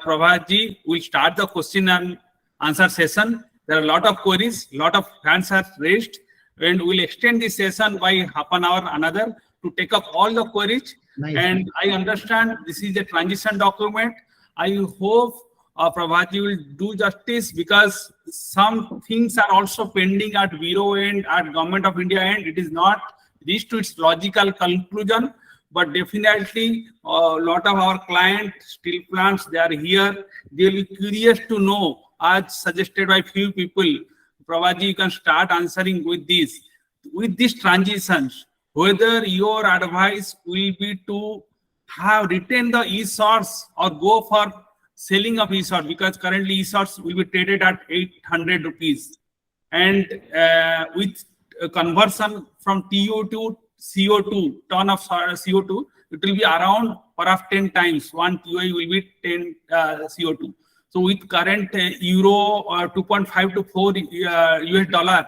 Prabhatji will start the question and answer session. There are a lot of queries, lot of hands are raised, and we'll extend this session by half an hour another to take up all the queries. Nice. And I understand this is a transition document. I hope Prabhatji will do justice, because some things are also pending at Bureau end, at Government of India end. It is not reached to its logical conclusion, but definitely a lot of our clients, steel plants, they are here. They will be curious to know, as suggested by few people. Prabhatji, you can start answering with this. With these transitions, whether your advice will be to have retain the e-source or go for selling of e-source, because currently e-source will be traded at 800 rupees. And with conversion from TO to CO2, ton of CO2, it will be around per of 10 times. One TOE will be 10 CO2. So with current euro 2.5 to 4 US dollar,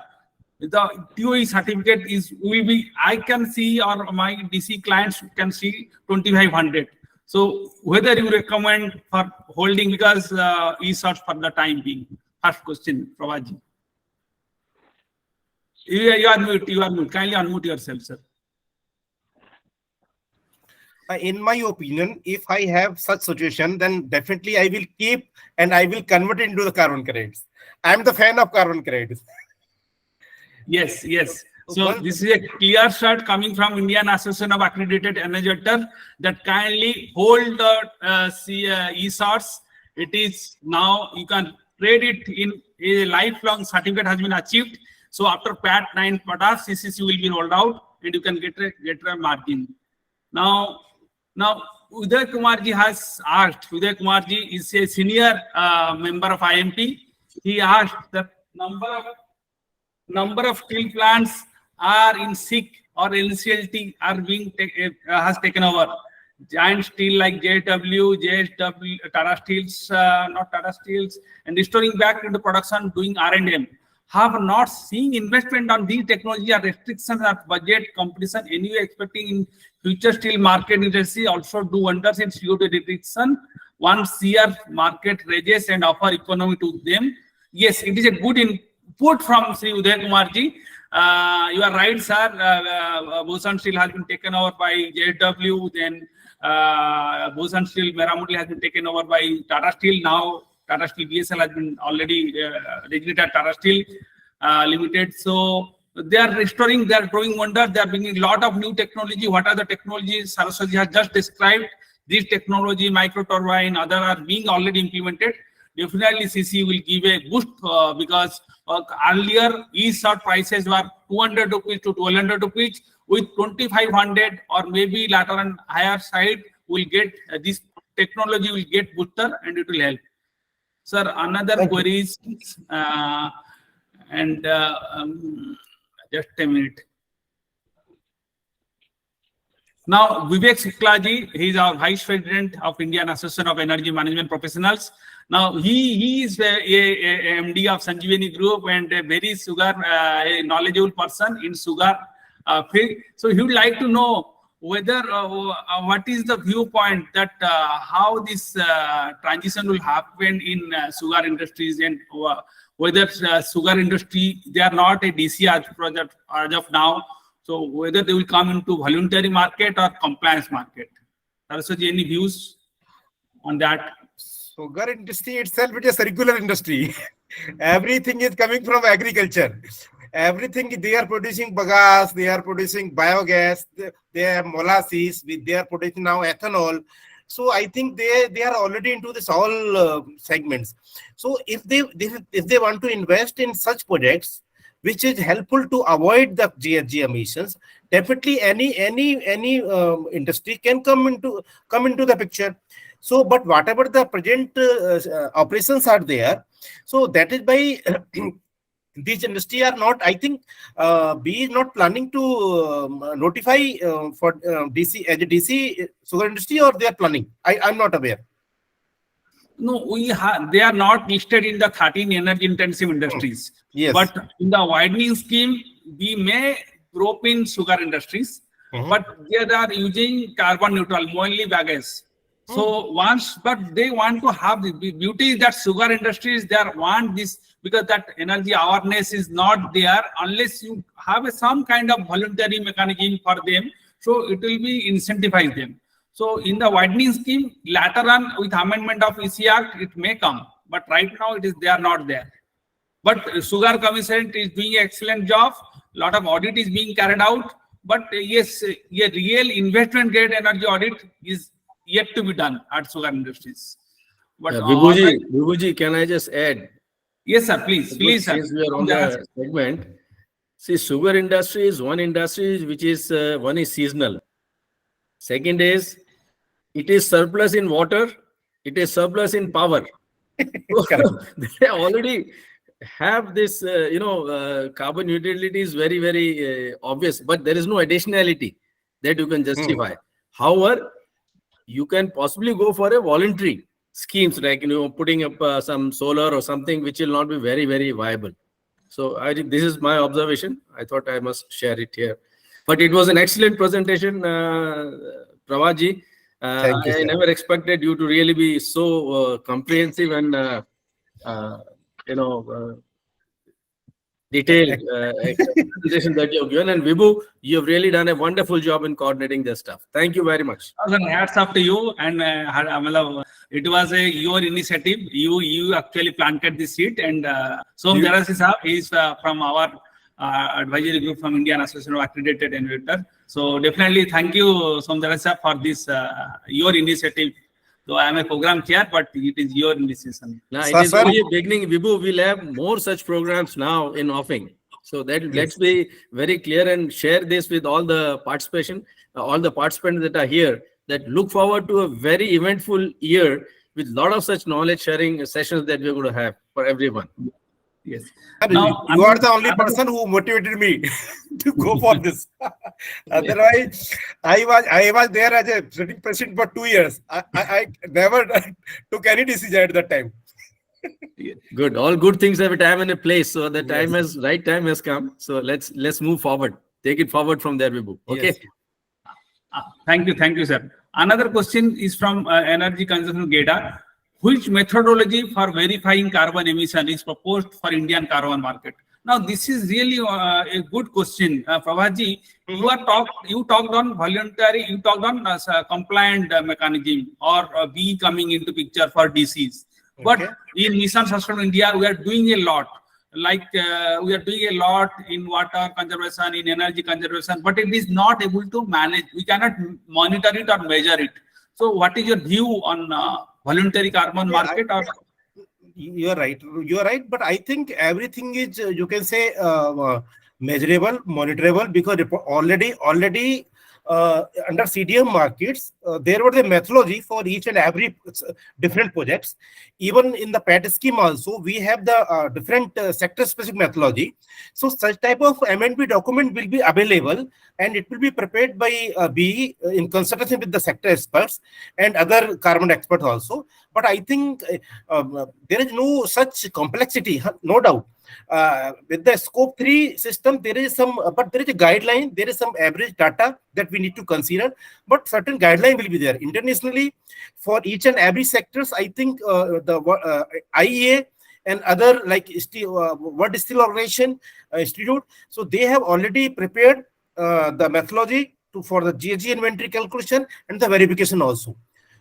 the TOE certificate will be, I can see, or my DC clients can see 2,500. So whether you recommend for holding, because e-source for the time being. First question, Prabhatji. You are mute. Kindly unmute yourself, sir. In my opinion, if I have such situation, then definitely I will keep and I will convert it into the carbon credits. I am the fan of carbon credits. Yes. So this is a clear shot coming from Indian Association of Accredited Energy, that kindly hold the e-source. It is now, you can trade it in a lifelong certificate has been achieved. So after PAT 9 potash, CCC will be rolled out and you can get a margin. Now Uday Kumarji has asked, Uday Kumarji is a senior member of IMT. He asked the number of steel plants are in SIC or NCLT are being has taken over. Giant steel like JW, JSW, Tata Steels, not Tata Steels, and restoring back into production, doing R&M. Have not seen investment on these technology or restrictions or budget competition. Anyway, expecting in future steel market industry also do wonders in CO2 reduction. Once CER market raises and offer economy to them. Yes, it is a good input from Sri Uday Kumarji. You are right, sir. Bhushan Steel has been taken over by JSW. Then Bhushan Steel Meramandali has been taken over by Tata Steel. Now Tata Steel BSL has been already designated Tata Steel Limited. So they are restoring, they are doing wonders. They are bringing a lot of new technology. What are the technologies Saraswati has just described? This technology, micro turbine, other are being already implemented. Definitely CC will give a boost because earlier e-source prices were 200 rupees to 1200 rupees. With 2500 or maybe later on higher side, will get this technology will get booster and it will help. Sir, another query is, just a minute. Now, Vivek Suklaji, he is our Vice President of Indian Association of Energy Management Professionals. Now, he is a MD of Sanjeevani Group and a very a knowledgeable person in sugar field. So he would like to know whether what is the viewpoint that how this transition will happen in sugar industries, and whether sugar industry, they are not a DC project as of now, so whether they will come into voluntary market or compliance market. Saraswati, any views on that? Sugar industry itself is a circular industry. Everything is coming from agriculture. Everything, they are producing bagasse, they are producing biogas, they have molasses, they are producing now ethanol. So I think they are already into this all segments. So if they want to invest in such projects which is helpful to avoid the GHG emissions, definitely any industry can come into the picture. So, but whatever the present operations are there, so that is by these industry are not, I think, B is not planning to notify for DC as a DC sugar industry, or they are planning. I'm not aware. No, they are not listed in the 13 energy intensive industries. Yes. But in the widening scheme, we may group in sugar industries, but they are using carbon neutral, mainly bagasse. So once, but they want to have the beauty is that sugar industries, they want this because that energy awareness is not there unless you have some kind of voluntary mechanism for them. So it will be incentivize them. So in the widening scheme, later on with amendment of EC Act, it may come, but right now they are not there. But Sugar Commission is doing an excellent job. A lot of audit is being carried out. But yes, a real investment grade energy audit is yet to be done at sugar industries. But Vibhuji, can I just add? Yes, sir. Please, sir. Since we are on the segment, see, sugar industry is one industry which is one is seasonal. Second is it is surplus in water. It is surplus in power. They already have this, carbon neutrality is very, very obvious, but there is no additionality that you can justify. However, you can possibly go for a voluntary schemes like, putting up some solar or something which will not be very, very viable. So I think this is my observation. I thought I must share it here. But it was an excellent presentation, Pravaji. I never expected you to really be so comprehensive and detailed presentation that you have given. And Vibhu, you have really done a wonderful job in coordinating this stuff. Thank you very much. Hats off to you. And it was your initiative. You actually planted the seed. And Som Darasi Sahab is from our advisory group from Indian Association of Accredited Innovators. So definitely thank you, Som Darasi Sahab, for this your initiative. So I am a program chair, but it is your initiation. Now, it is only a beginning. Vibhu, we'll have more such programs now in offing. So that let's be very clear and share this with all the participants that are here, that look forward to a very eventful year with a lot of such knowledge sharing sessions that we're going to have for everyone. Yes. Now, you are the only person who motivated me to go for this. Otherwise, I was there as a sitting president for 2 years. I never took any decision at that time. Good. All good things have a time and a place. So the right time has come. So let's move forward. Take it forward from there, Vibhu. Okay. Yes. Thank you, sir. Another question is from Energy Consumption Data. Which methodology for verifying carbon emission is proposed for Indian carbon market? Now, this is really a good question. Prabhaji, you talked on voluntary, you talked on compliant mechanism or B coming into picture for DCs. But in Mission Sustainable India, we are doing a lot. Like we are doing a lot in water conservation, in energy conservation, but it is not able to manage. We cannot monitor it or measure it. So what is your view on voluntary carbon market? You are right. But I think everything is, you can say, measurable, monitorable, because already under CDM markets, there was a methodology for each and every different projects. Even in the PET scheme also, we have the different sector-specific methodology. So such type of M&B document will be available, and it will be prepared by BE in consultation with the sector experts and other carbon experts also. But I think there is no such complexity, no doubt. With the scope 3 system, there is a guideline, there is some average data that we need to consider, but certain guideline will be there internationally for each and every sectors. I think the IEA and other like World Steel Organization Institute, so they have already prepared the methodology for the GHG inventory calculation and the verification also.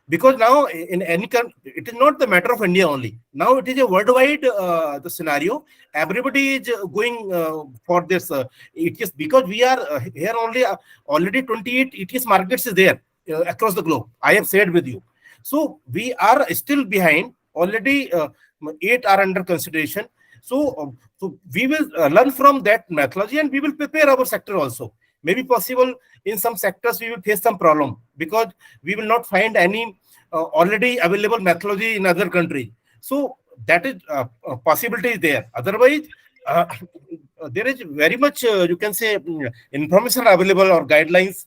Because now in any country, it is not the matter of India only. Now it is a worldwide the scenario. Everybody is going for this. It is because we are here only. Already 28 ETS markets is there across the globe. I have shared with you. So we are still behind. Already 8 are under consideration. So we will learn from that methodology and we will prepare our sector also. Maybe possible in some sectors we will face some problem because we will not find any already available methodology in other countries. So that is a possibility is there. Otherwise, there is very much you can say information available or guidelines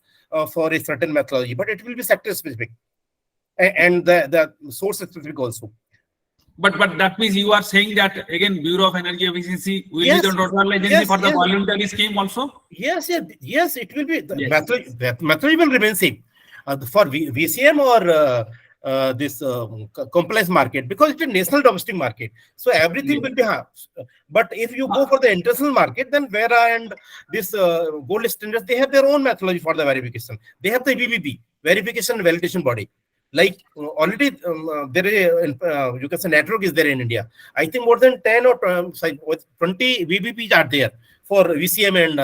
for a certain methodology, but it will be sector specific and the source specific also. But that means you are saying that again, Bureau of Energy Efficiency will be the total agency for the voluntary scheme also? Yes, it will be. The methodology will remain same. For VCM or this compliance market, because it's a national domestic market. So everything will be hard. But if you go for the international market, then Vera and this gold standards, they have their own methodology for the verification. They have the VVP, verification and validation body. Like already there is you can say network is there in India. I think more than 10 or 20 VVPs are there for VCM and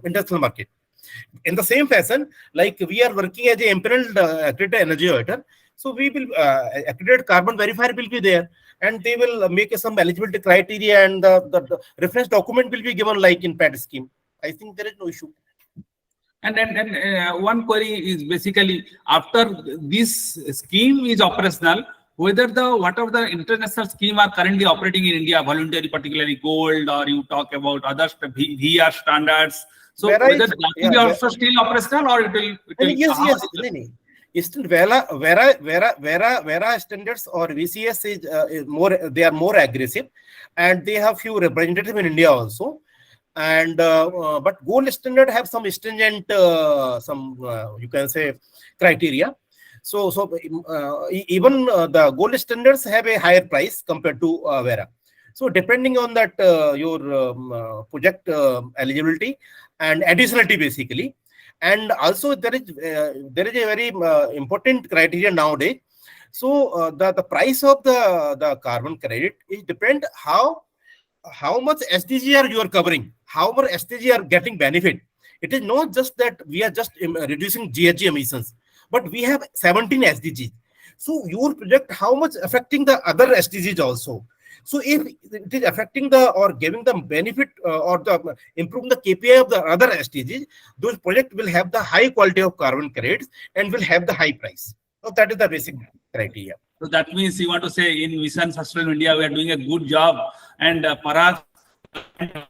international market. In the same fashion, like we are working as a impaneled accredited energy auditor, so we will accredited carbon verifier will be there, and they will make some eligibility criteria, and the reference document will be given like in PAT scheme. I think there is no issue. And then one query is basically, after this scheme is operational, whether whatever the international scheme are currently operating in India, voluntary, particularly gold, or you talk about other VR standards. So whether that will be also still operational, or it will yes. Still Vera standards or VCS is more, they are more aggressive, and they have few representatives in India also. And but gold standard have some stringent you can say criteria. So even the gold standards have a higher price compared to Vera. So depending on that your project eligibility and additionality basically. And also there is a very important criteria nowadays. So the price of the carbon credit is depend how much SDG you are covering, how much SDG are getting benefit. It is not just that we are just reducing GHG emissions, but we have 17 SDGs. So your project, how much affecting the other SDGs also. So if it is affecting or giving the benefit or the improving the KPI of the other SDGs, those projects will have the high quality of carbon credits and will have the high price. So that is the basic criteria. So that means you want to say in Mission Sustainable India, we are doing a good job, and perhaps that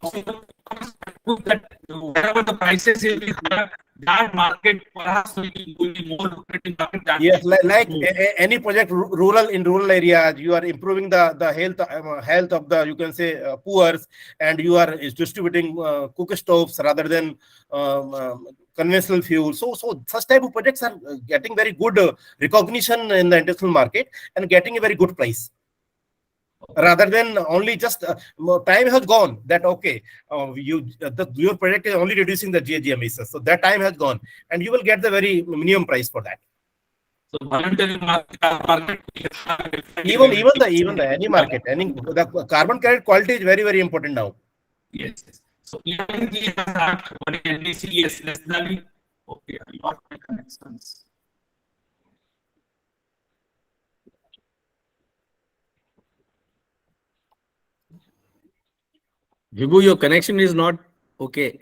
whatever the prices will be there, that market perhaps will be more lucrative market. Yes, like any project in rural areas, you are improving the health of the, you can say, poor, and you are distributing cook stoves rather than conventional fuel. So such type of projects are getting very good recognition in the international market and getting a very good price. Rather than only just time has gone that okay, your project is only reducing the GHG emissions, so that time has gone, and you will get the very minimum price for that. So voluntary market, even the any market, the carbon credit quality is very important now. Yes. So EIG has asked what is NDC nationally. Okay, I lost my connections. Vibhu, your connection is not okay.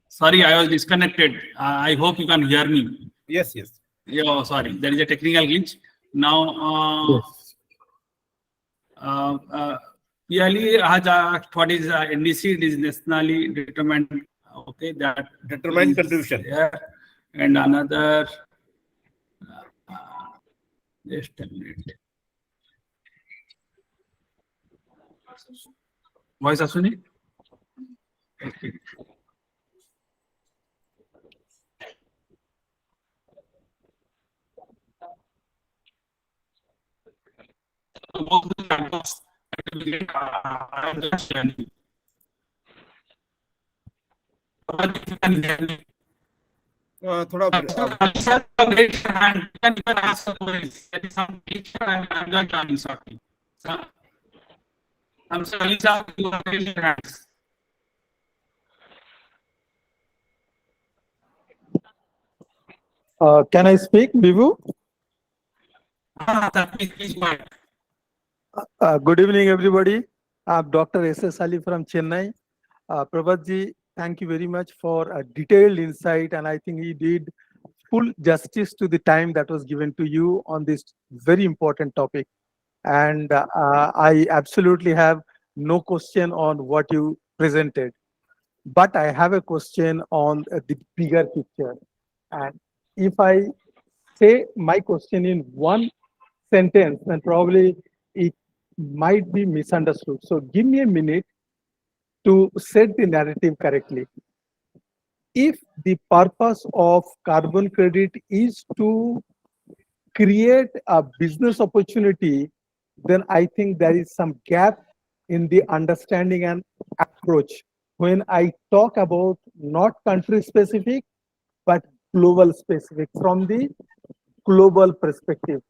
Sorry, I was disconnected. I hope you can hear me. Yes. Yeah, sorry, there is a technical glitch. Now, PLE has asked what is NDC? It is nationally determined. Okay, that determined contribution. Yeah, and another. Just a minute. Voice Asuni? Okay. थोड़ा Can I speak, Bibu? Good evening, everybody. I'm Dr. S.S. Ali from Chennai. Prabhat thank you very much for a detailed insight, and I think he did full justice to the time that was given to you on this very important topic. And I absolutely have no question on what you presented. But I have a question on the bigger picture. And if I say my question in one sentence, then probably it might be misunderstood. So give me a minute to set the narrative correctly. If the purpose of carbon credit is to create a business opportunity, then I think there is some gap in the understanding and approach. When I talk about not country specific, but global specific from the global perspective.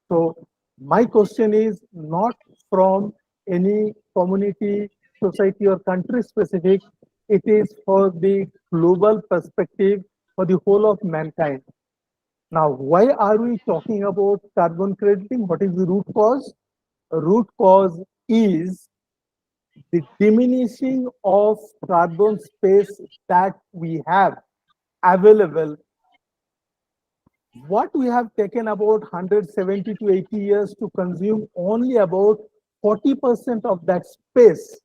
So my question is not from any community, society or country specific. It is for the global perspective for the whole of mankind. Now, why are we talking about carbon crediting? What is the root cause? Root cause is the diminishing of carbon space that we have available. What we have taken about 170 to 80 years to consume only about 40% of that space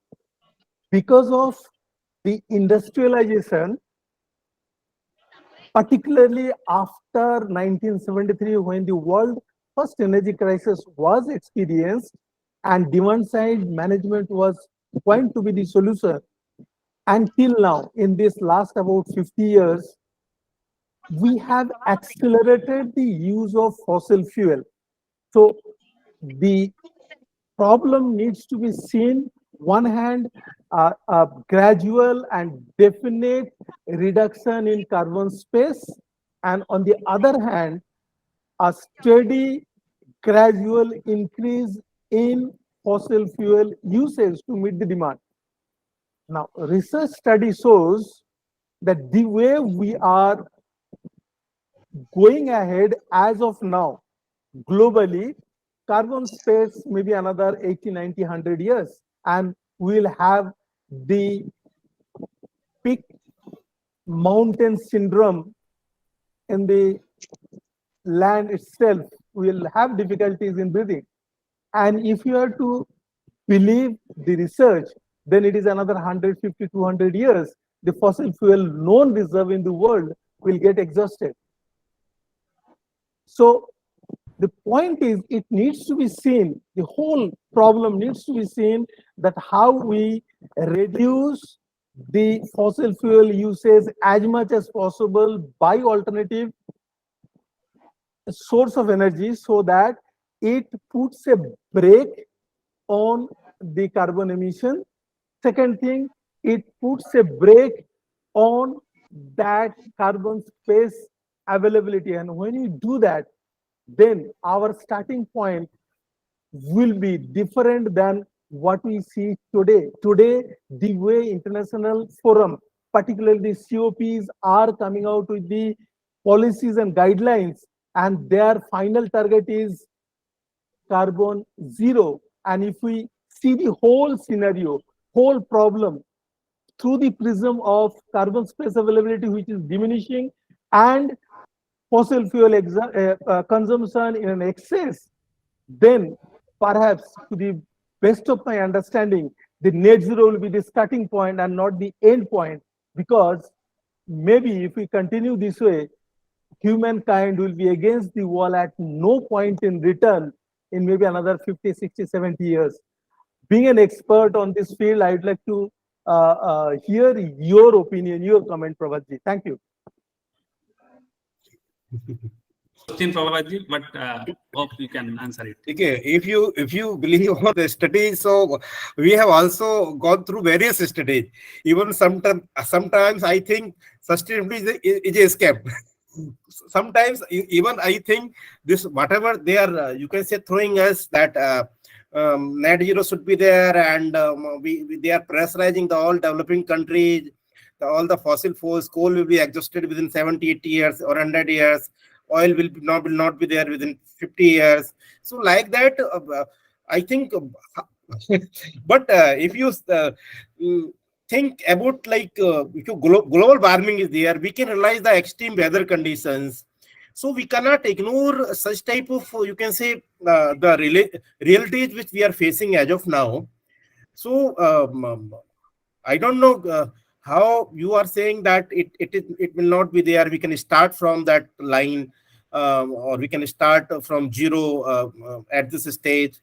because of the industrialization, particularly after 1973, when the world first energy crisis was experienced and demand side management was going to be the solution. Until now, in this last about 50 years, we have accelerated the use of fossil fuel. So the problem needs to be seen, one hand, a gradual and definite reduction in carbon space, and on the other hand, a steady gradual increase in fossil fuel usage to meet the demand. Now, research study shows that the way we are going ahead as of now, globally, carbon space maybe another 80, 90, 100 years, and we'll have the peak mountain syndrome in the land itself. We'll have difficulties in breathing. And if you are to believe the research, then it is another 150, 200 years. The fossil fuel known reserve in the world will get exhausted. So the point is, it needs to be seen, the whole problem needs to be seen, that how we reduce the fossil fuel usage as much as possible by alternative source of energy, so that it puts a brake on the carbon emission. Second thing, it puts a brake on that carbon space availability. And when you do that, then our starting point will be different than what we see today. Today, the way international forum, particularly the COPs, are coming out with the policies and guidelines, and their final target is carbon zero. And if we see the whole scenario, whole problem through the prism of carbon space availability, which is diminishing, and fossil fuel consumption in an excess, then perhaps, to the best of my understanding, the net zero will be the starting point and not the end point. Because maybe if we continue this way, humankind will be against the wall at no point in return in maybe another 50, 60, 70 years. Being an expert on this field, I would like to hear your opinion, your comment, Prabhatji. Thank you. Question, Prabhatji, but hope you can answer it. Okay, if you believe on the studies, so we have also gone through various studies. Even sometimes I think sustainability is escape. Sometimes even I think this, whatever they are, you can say, throwing us that net zero should be there, and they are pressurizing the all developing countries. All the fossil fuels, coal will be exhausted within 70, 80 years or 100 years. Oil will not be there within 50 years. So like that, I think. But if you think about, like, if global warming is there, we can realize the extreme weather conditions. So we cannot ignore such type of, you can say, the realities which we are facing as of now. So I don't know how you are saying that it will not be there. We can start from that line, or we can start from zero at this stage.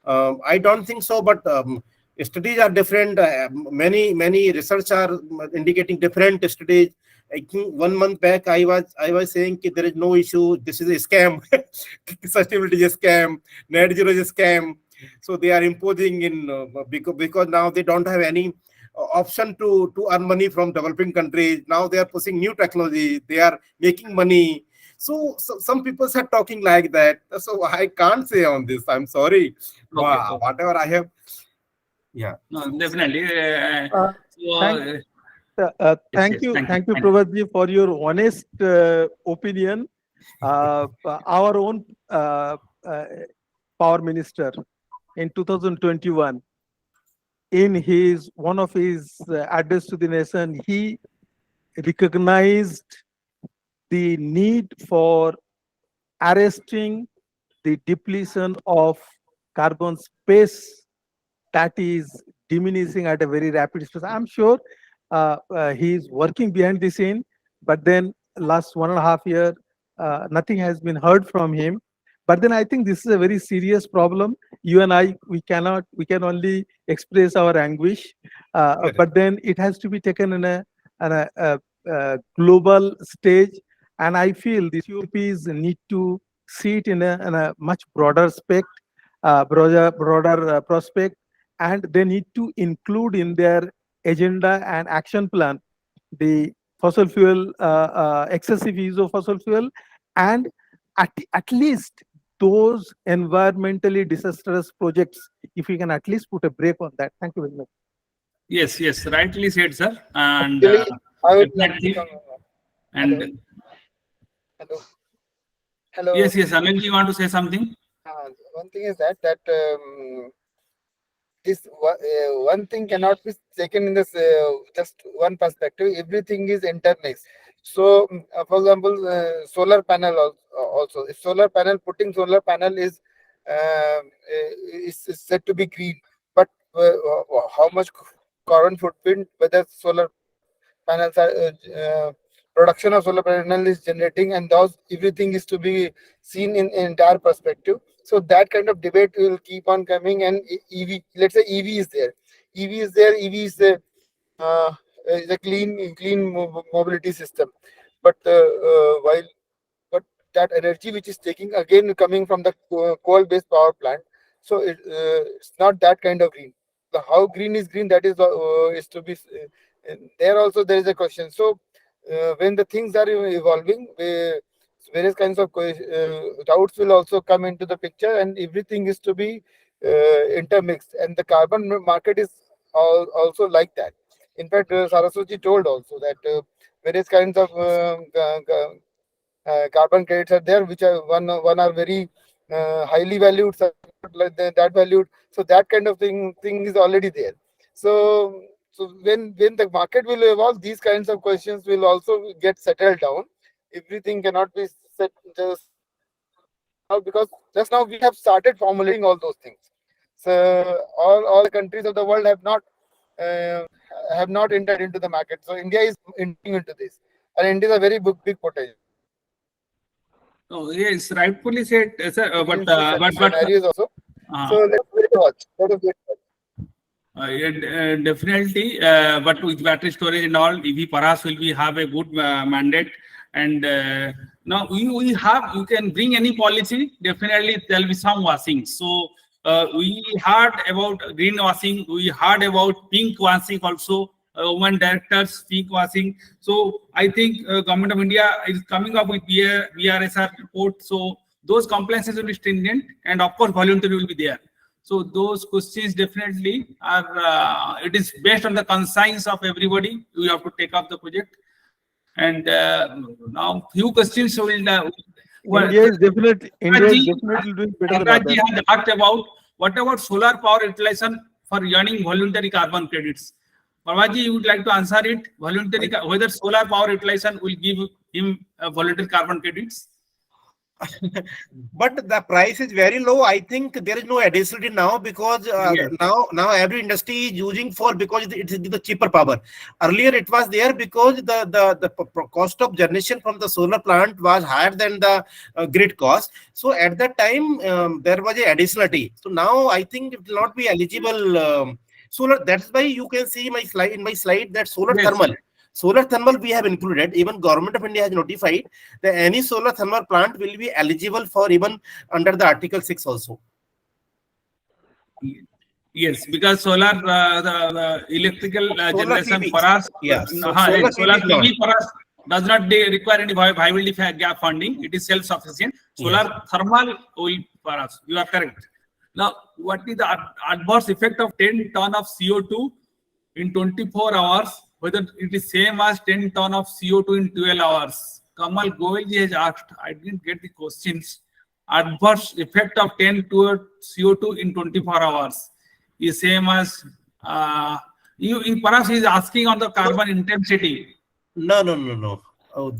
I don't think so, but studies are different. Many research are indicating different studies. I think 1 month back I was saying that there is no issue. This is a scam. Sustainability is a scam. Net zero is a scam. So they are imposing in because now they don't have any option to earn money from developing countries. Now they are pushing new technology. They are making money. So some people are talking like that. So I can't say on this. I'm sorry. Okay. Whatever I have. Yeah. No, definitely. So, Thank- yes, Thank yes, you, thank thank you. you, Prabhatji, for your honest opinion. Our own power minister in 2021, in his one of his address to the nation, he recognized the need for arresting the depletion of carbon space that is diminishing at a very rapid pace. I'm sure he is working behind the scene, but then last 1.5 years, nothing has been heard from him. But then I think this is a very serious problem. You and I, we can only express our anguish, but then it has to be taken in a global stage. And I feel the COPs need to see it in a much broader spec, broader prospect, and they need to include in their agenda and action plan the fossil fuel, excessive use of fossil fuel, and at least those environmentally disastrous projects, if we can at least put a break on that. Thank you very much. Yes, yes, rightly said, sir. And Actually, I would like to definitely, come. and Hello. Hello. yes, yes, Anil, you want to say something? One thing is that this one thing cannot be taken in this just one perspective. Everything is intermixed. So, for example, solar panel also. If putting solar panel is said to be green, but how much carbon footprint whether solar panels are production of solar panel is generating, and thus everything is to be seen in entire perspective. So that kind of debate will keep on coming. And EV, let's say EV is there. EV is a clean mobility system. But while but that energy which is taking again coming from the coal-based power plant, so it's not that kind of green. How green is green, that is to be there. Also there is a question. So when the things are evolving, various kinds of doubts will also come into the picture, and everything is to be intermixed. And the carbon market is also like that. In fact, Saraswati told also that various kinds of carbon credits are there, which are one are very highly valued, like that valued. So that kind of thing is already there. So when the market will evolve, these kinds of questions will also get settled down. Everything cannot be set just now, because just now we have started formulating all those things. So all the countries of the world have not entered into the market. So India is entering into this, and India is a very big potential. Oh, yes, rightfully said, sir. But Scenarios also. So let's wait and watch. yeah, definitely. But with battery storage and all, EV perhaps will be have a good mandate. And now we have, you can bring any policy. Definitely there will be some washing. So we heard about greenwashing. We heard about pink washing also. Women directors pink washing. So I think Government of India is coming up with BRSR report. So those compliances will be stringent, and of course voluntary will be there. So those questions definitely are, it is based on the conscience of everybody. We have to take up the project. And now few questions will. India is definitely doing better than others. Had asked about what about solar power utilization for earning voluntary carbon credits. Parvaji, you would like to answer it? Voluntary, whether solar power utilization will give him voluntary carbon credits? But the price is very low. I think there is no additionality now because Yes. now every industry is using for because it is the cheaper power. Earlier it was there because the cost of generation from the solar plant was higher than the grid cost. So at that time there was a additionality. So now I think it will not be eligible. Solar. That's why you can see my slide in my slide that solar Yes. thermal. Solar thermal we have included. Even Government of India has notified that any solar thermal plant will be eligible for even under the Article 6 also. Yes, because solar, the electrical Solar generation PV. for us, Yeah, so solar solar PV is PV not. for us does not require any viability gap funding. It is self-sufficient. Solar Yes. thermal will for us. You are correct. Now, what is the adverse effect of 10 ton of CO2 in 24 hours? Whether it is same as 10 ton of CO2 in 12 hours? Kamal Goelji has asked. I didn't get the questions. Adverse effect of 10 to CO2 in 24 hours is same as perhaps he is asking on the carbon intensity. No. Oh,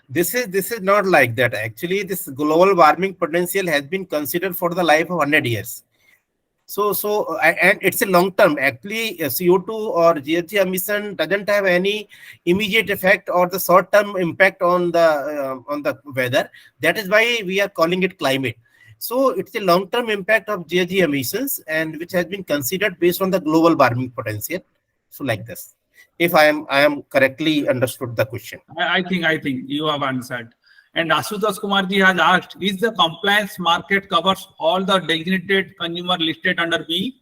this is not like that. Actually, this global warming potential has been considered for the life of 100 years. And it's a long term. Actually, CO2 or GHG emission doesn't have any immediate effect or the short term impact on the weather. That is why we are calling it climate. So it's a long term impact of GHG emissions and which has been considered based on the global warming potential. So like this, if I am correctly understood the question. I think you have answered. And Asutosh Kumarji has asked, is the compliance market covers all the designated consumer listed under B?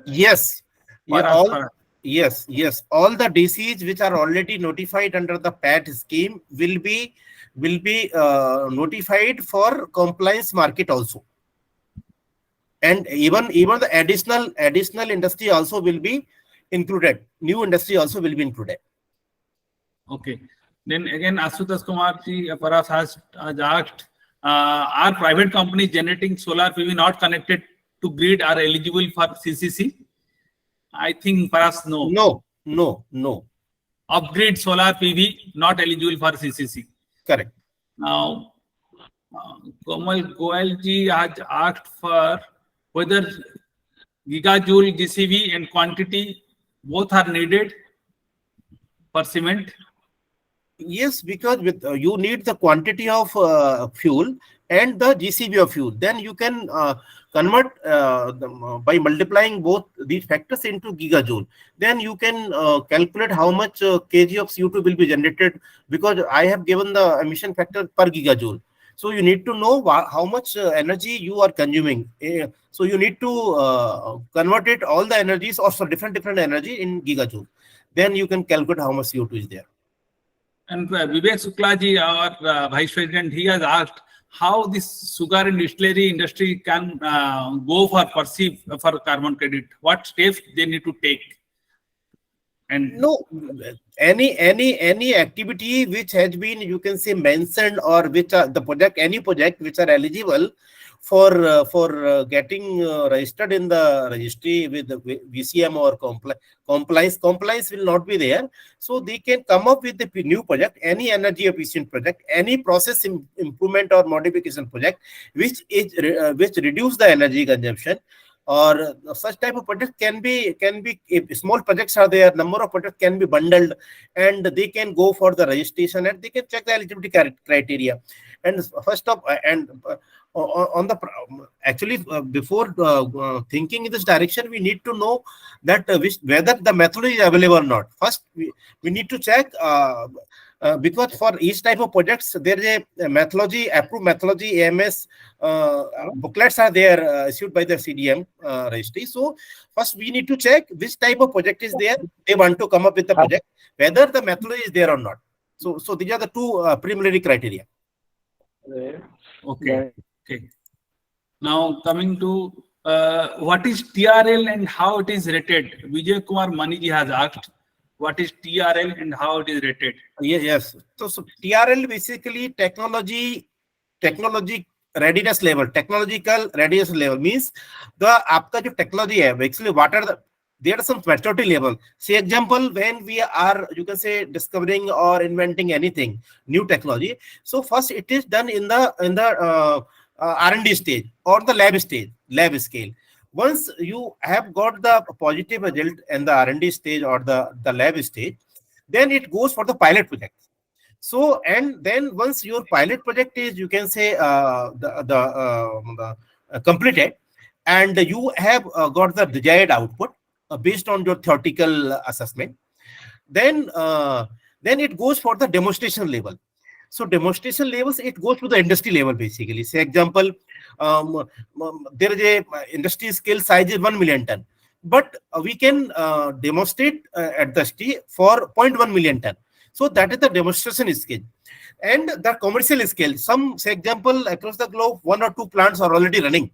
Yes. For Yeah, us, all, for us. yes. All the DCs which are already notified under the PAT scheme will be notified for compliance market also. And even the additional industry also will be included. New industry also will be included. Okay. Then again, Asutosh Kumarji perhaps has asked, are private companies generating solar PV not connected to grid are eligible for CCC? I think perhaps no. No. Off-grid solar PV not eligible for CCC. Correct. Now, Kamal Goelji has asked for whether gigajoule GCV and quantity both are needed for cement. Yes, because with you need the quantity of fuel and the GCV of fuel. Then you can convert by multiplying both these factors into gigajoule. Then you can calculate how much kg of CO2 will be generated because I have given the emission factor per gigajoule. So you need to know how much energy you are consuming. So you need to convert it all the energies or so different energy in gigajoule. Then you can calculate how much CO2 is there. And Vivek Suklaji, our Vice President, he has asked how this sugar and distillery industry can go for carbon credit. What steps they need to take? And no, any activity which has been, you can say, mentioned or which are any project which are eligible for getting registered in the registry with the VCM or compliance will not be there. So they can come up with a new project, any energy efficient project, any process improvement or modification project which reduce the energy consumption. Or such type of project can be if small projects are there, number of projects can be bundled and they can go for the registration and they can check the eligibility criteria. And first of on the actually before thinking in this direction, we need to know that whether the methodology is available or not. First we need to check because for each type of projects there is a methodology, approved methodology, AMS booklets are there issued by the CDM registry. So first we need to check which type of project is there. They want to come up with the project, whether the methodology is there or not. So these are the two preliminary criteria. Okay. Now coming to what is TRL and how it is rated? Vijay Kumar Maniji has asked, what is TRL and how it is rated? Yes. So TRL basically technology readiness level. Technological readiness level means the आपका जो technology है, actually what are there are some maturity level. Say example, when we are, you can say, discovering or inventing anything, new technology. So first it is done in the R&D stage or the lab stage, lab scale. Once you have got the positive result in the R&D stage or the lab stage, then it goes for the pilot project. So, and then once your pilot project is, you can say, completed, and you have got the desired output based on your theoretical assessment, then it goes for the demonstration level. So demonstration levels, it goes to the industry level basically. Say example, there is a industry scale size is 1 million ton, but we can demonstrate at the stage for 0.1 million ton. So that is the demonstration scale. And the commercial scale, some, say example, across the globe, 1 or 2 plants are already running.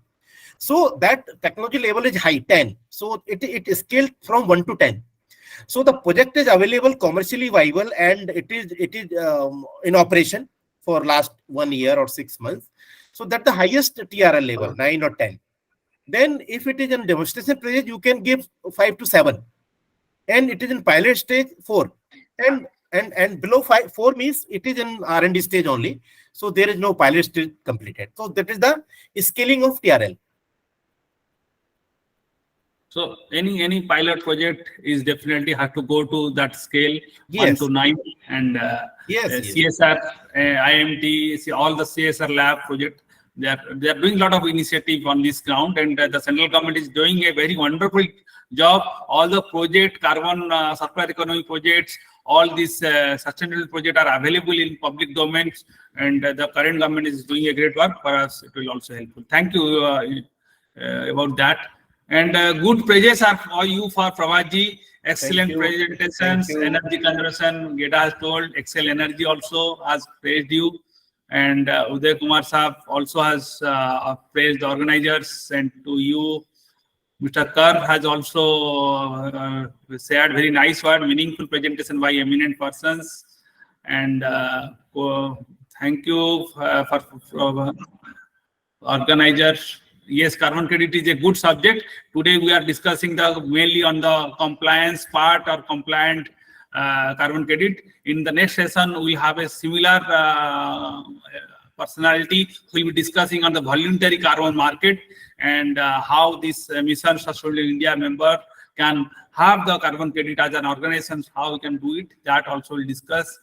So that technology level is high, 10. So it is scaled from 1 to 10. So the project is available, commercially viable, and it is in operation for last 1 year or 6 months. So that the highest TRL level, 9 or 10. Then if it is in demonstration project, you can give 5 to 7. And it is in pilot stage, 4. And below 4 means it is in R&D stage only. So there is no pilot stage completed. So that is the scaling of TRL. So any pilot project is definitely have to go to that scale, Yes. 1 to 9, and Yes. CSR, IMT, all the CSR lab project, they are doing a lot of initiative on this ground, and the central government is doing a very wonderful job. All the project, carbon circular economy projects, all these sustainable projects are available in public domains, and the current government is doing a great work for us. It will also helpful. Thank you about that. And good praises are for you for Prabhatji. Excellent presentations, energy conservation, Geta has told, Excel Energy also has praised you. And Uday Kumar Saab also has praised the organizers, and to you, Mr. Kar has also shared very nice word, meaningful presentation by eminent persons. And thank you for organizers. Yes, carbon credit is a good subject. Today we are discussing mainly on the compliance part or compliant carbon credit. In the next session, we have a similar personality who will be discussing on the voluntary carbon market and how this Mission Sustainable India member can have the carbon credit as an organization, how we can do it. That also we'll discuss.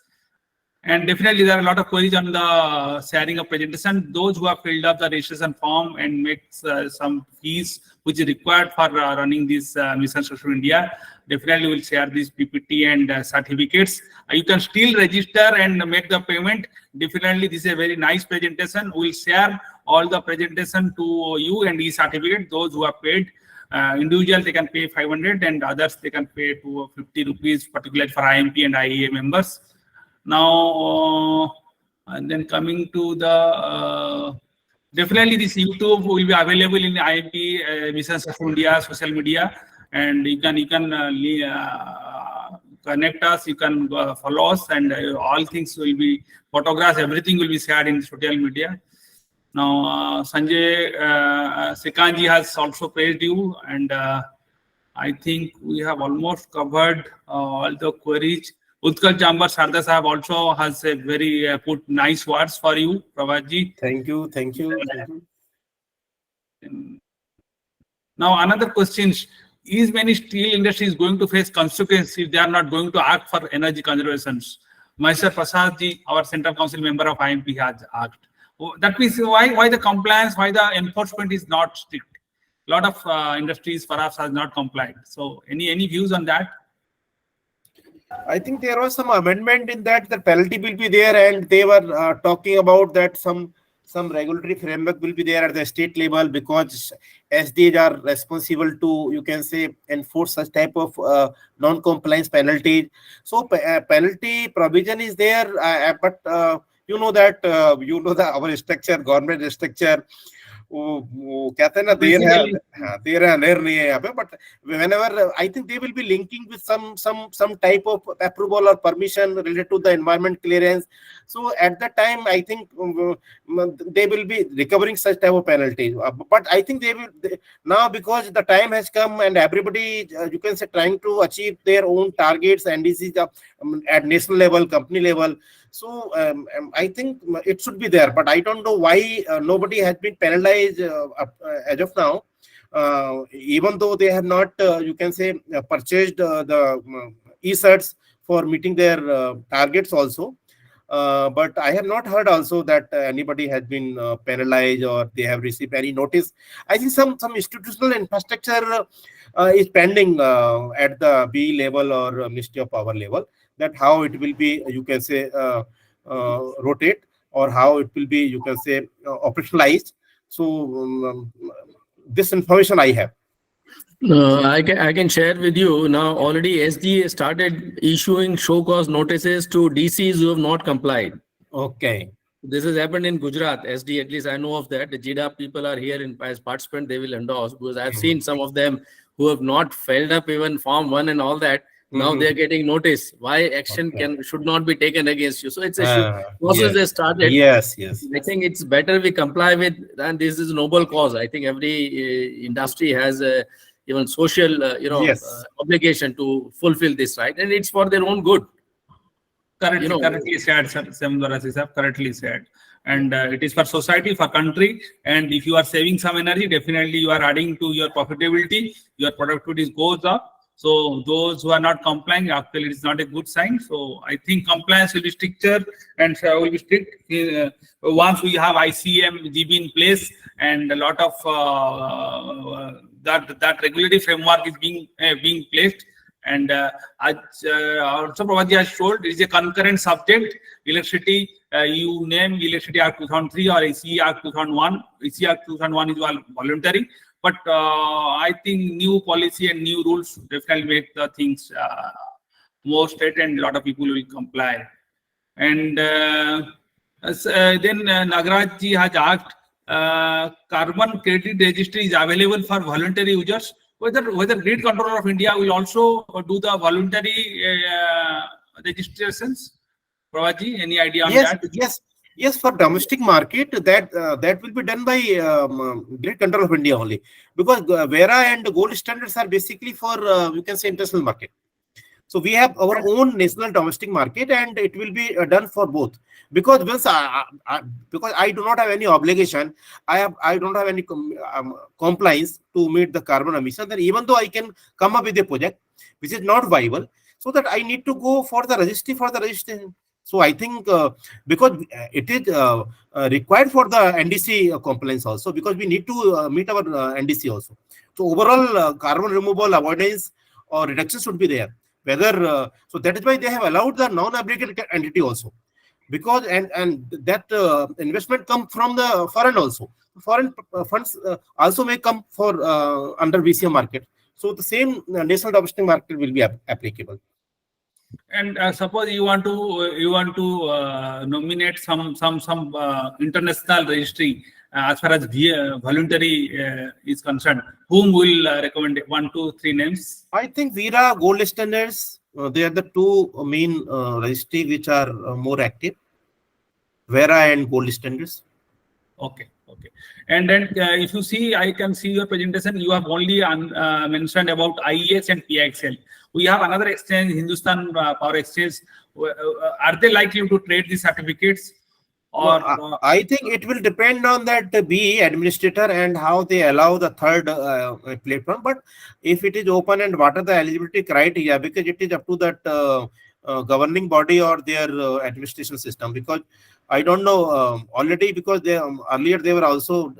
And definitely there are a lot of queries on the sharing of presentation. Those who have filled up the registration form and makes some fees which is required for running this Mission Social India, definitely will share this PPT and certificates. You can still register and make the payment. Definitely this is a very nice presentation. We'll share all the presentation to you and e-certificate. Those who have paid, individual they can pay 500 and others they can pay 250 rupees, particularly for IMP and IEA members. Now, and then coming to the, definitely this YouTube will be available in IMP, Mission Sustainable India, social media, and you can connect us, you can follow us, and all things will be photographs, everything will be shared in social media. Now, Sanjay Sikanji has also praised you, and I think we have almost covered all the queries. Utkal Chambar Sharda Sahab also has a very put nice words for you, Prabhatji. Thank you. Now another question is many steel industries going to face consequences if they are not going to act for energy conservation? Mr. Prasadji, our Central Council member of IMP, has asked. That means why the compliance, why the enforcement is not strict? A lot of industries perhaps has not complied. So any views on that? I think there was some amendment in that the penalty will be there, and they were talking about that some regulatory framework will be there at the state level, because SDs are responsible to, you can say, enforce such type of non-compliance penalties. So penalty provision is there, but you know that our structure, government structure, वो कहते हैं ना देर है अंधेर नहीं है यहाँ पे, but whenever I think they will be linking with some type of approval or permission related to the environment clearance. So at that time I think they will be recovering such type of penalties. But I think now, because the time has come and everybody you can say trying to achieve their own targets and NDCs at national level, company level. So I think it should be there, but I don't know why nobody has been penalized as of now, even though they have not, you can say, purchased the e-certs for meeting their targets also. But I have not heard also that anybody has been penalized or they have received any notice. I think some institutional infrastructure is pending at the B level or Ministry of Power level, that how it will be, you can say, rotate, or how it will be, you can say, operationalized. So this information I have. I can share with you now. Already SDA started issuing show cause notices to DCs who have not complied. Okay. This has happened in Gujarat. SD, at least I know of that. The GDAP people are here as participants. They will endorse, because I've seen some of them who have not filled up even Form 1 and all that. Now they're getting notice. Why action should not be taken against you? So it's a process they started. Yes. I think it's better we comply with, and this is a noble cause. I think every industry has a even social, obligation to fulfill this, right? And it's for their own good. Correctly said, sir. Samdwarasi sir, correctly said. And it is for society, for country. And if you are saving some energy, definitely you are adding to your profitability. Your productivity goes up. So those who are not complying, actually, it is not a good sign. So I think compliance will be stricter and will be strict once we have ICM GB in place, and a lot of that regulatory framework is being placed. And also Prabhat has told, it is a concurrent subject. Electricity, you name Electricity Act 2003 or EC Act 2001. EC Act 2001 is voluntary. But I think new policy and new rules definitely make the things more straight, and a lot of people will comply. And then Nagaraj ji has asked, carbon credit registry is available for voluntary users. Whether Grid Controller of India will also do the voluntary registrations? Prabhat ji, any idea on that? Yes, for domestic market, that will be done by Grid Control of India only, because Vera and gold standards are basically for you can say international market. So we have our own national domestic market, and it will be done for both. Because once because I do not have any obligation, I don't have any compliance to meet the carbon emission. Then even though I can come up with a project which is not viable, so that I need to go for the registry for the registration. So I think because it is required for the NDC compliance also, because we need to meet our NDC also. So overall carbon removal, avoidance or reduction should be there. Whether so that is why they have allowed the non-aggregated entity also, because and that investment come from the foreign also. Foreign funds also may come for under VCM market. So the same national domestic market will be applicable. And suppose you want to nominate some international registry as far as voluntary is concerned. Whom will recommend 1, 2, 3 names? I think Vera, Gold Standards, they are the two main registry which are more active. Vera and Gold Standards. Okay. And then if you see, I can see your presentation, you have only mentioned about IEX and PIXL. We have another exchange, Hindustan Power Exchange. Are they likely to trade these certificates? Or I think it will depend on that BE administrator and how they allow the third platform. But if it is open, and what are the eligibility criteria, because it is up to that governing body or their administration system. Because I don't know already, because they earlier they were also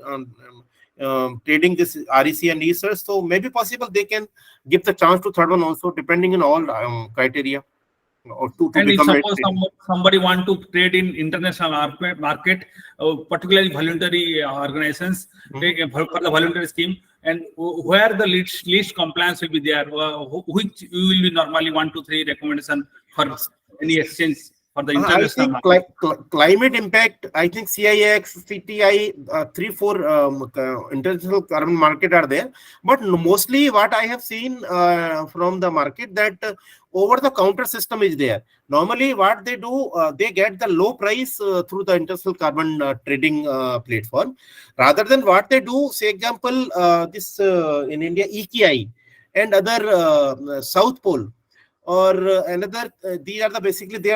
trading this REC and ESERS. So maybe possible they can give the chance to third one also, depending on all criteria. And if suppose somebody want to trade in international market, particularly voluntary organizations, for the voluntary scheme, and where the least compliance will be there, which you will be normally 1, 2, 3 recommendation for any exchange for the I international think market? climate impact, I think CIX, CTI, 3, 4 international carbon market are there. But mostly what I have seen from the market that over-the-counter system is there. Normally what they do, they get the low price through the international carbon trading platform. Rather than what they do, say example, this in India, EKI and other South Pole or another, these are the basically they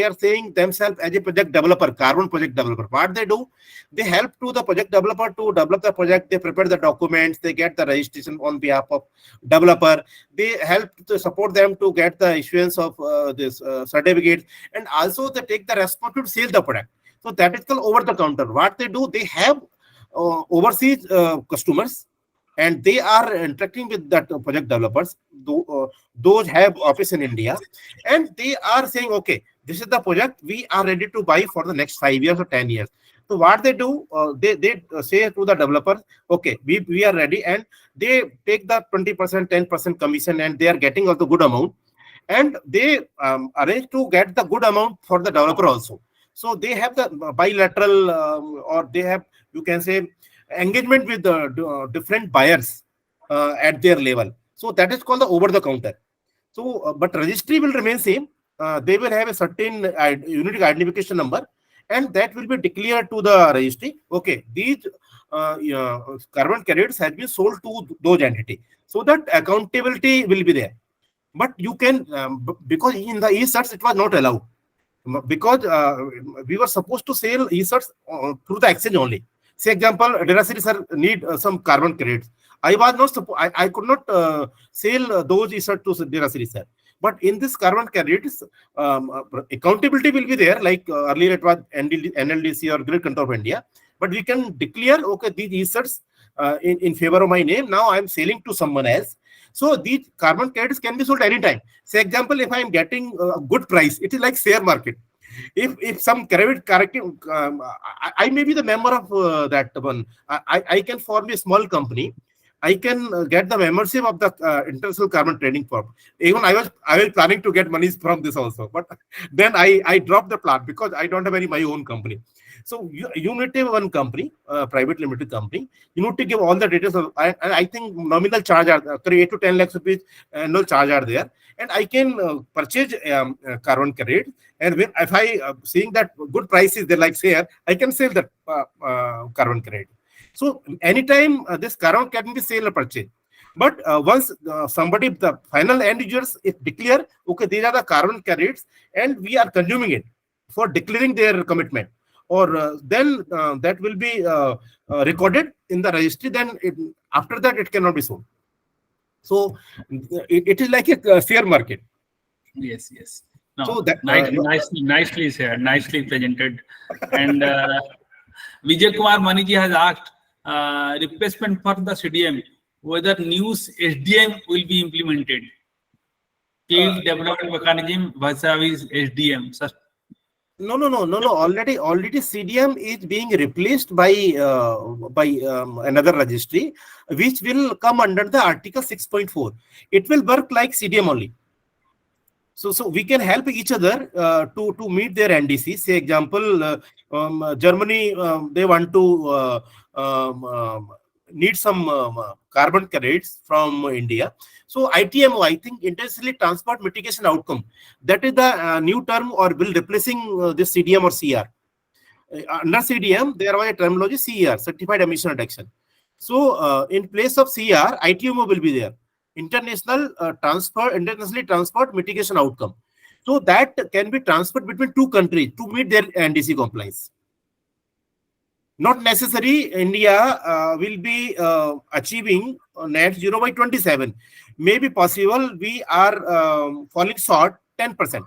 are saying themselves as a project developer, carbon project developer. What they do, they help to the project developer to develop the project. They prepare the documents, they get the registration on behalf of developer, they help to support them to get the issuance of this certificates, and also they take the responsibility to sell the product. So that is called over the counter. What they do, they have overseas customers, and they are interacting with that project developers. Those have office in India, and they are saying, okay, this is the project we are ready to buy for the next 5 years or 10 years. So what they do, they say to the developer, okay, we are ready, and they take the 20%, 10% commission, and they are getting also good amount, and they arrange to get the good amount for the developer also. So they have the bilateral or they have, you can say, engagement with the different buyers at their level. So that is called the over the counter. So but registry will remain same. They will have a certain unique identification number, and that will be declared to the registry. Okay, these carbon credits has been sold to those entities, so that accountability will be there. But you can because in the e-certs it was not allowed, because we were supposed to sell e-certs through the exchange only. Say example, Derasiri sir need some carbon credits. I was not I could not sell those e-certs to Derasiri sir. But in this carbon credits, accountability will be there. Like earlier it was NLDC or Grid Control of India. But we can declare, okay, these e-certs in favor of my name. Now I am selling to someone else. So these carbon credits can be sold anytime. Say example, if I am getting a good price, it is like share market. If some credit corrective, I may be the member of that one. I can form a small company. I can get the membership of the international carbon trading firm. Even I was planning to get monies from this also, but then I dropped the plan because I don't have my own company. So you need to have one company, private limited company. You need to give all the details of, I think nominal charge are 8 to 10 lakhs rupees annual charge are there, and I can purchase carbon credit. And if I seeing that good prices they like share, I can sell that carbon credit. So anytime this carbon can be sale or purchase. But once somebody, the final end users, if declare, okay, these are the carbon credits and we are consuming it for declaring their commitment, or then that will be recorded in the registry. Then after that, it cannot be sold. So it is like a share market. Yes, yes. No, So that nicely said, nicely presented. And Vijay Kumar Maniji has asked replacement for the CDM, whether new SDM will be implemented. Field development mechanism vis-a-vis SDM. No. Already CDM is being replaced by another registry, which will come under the Article 6.4. It will work like CDM only. So we can help each other to meet their NDC. Say example, Germany, they want to need some carbon credits from India. So ITMO, I think intensely transport mitigation outcome. That is the new term or will replacing this CDM or CR. Under CDM, there was a terminology CER, Certified Emission Reduction. So in place of CR, ITMO will be there. Internationally transport mitigation outcome. So that can be transferred between two countries to meet their NDC compliance. Not necessary India will be achieving net zero by 27. Maybe possible we are falling short 10%.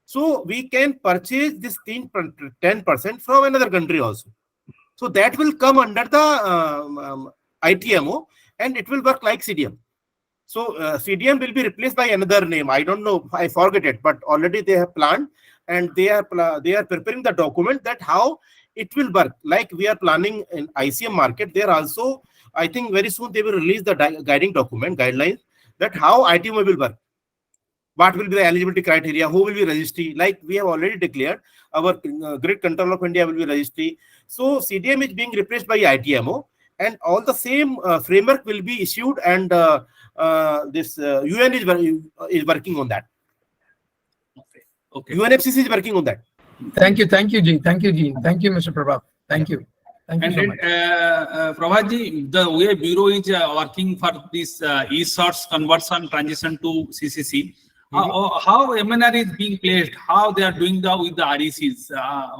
So we can purchase this 10% from another country also. So that will come under the ITMO and it will work like CDM. So CDM will be replaced by another name. I don't know. I forget it, but already they have planned and they are preparing the document that how it will work. Like we are planning in ICM market. There also, I think very soon they will release the guiding document guidelines that how ITMO will work. what will be the eligibility criteria, who will be registry. Like we have already declared, our Grid Control of India will be registry. So CDM is being replaced by ITMO, and all the same framework will be issued, and this UN is working on that. Okay. UNFCC is working on that. Thank you, Ji. Thank you, Mr. Prabha. Thank you. Thank you And so then, much. Prabhatji, the way Bureau is working for this e-source conversion transition to CCC, how MNR is being placed, how they are doing with the RECs,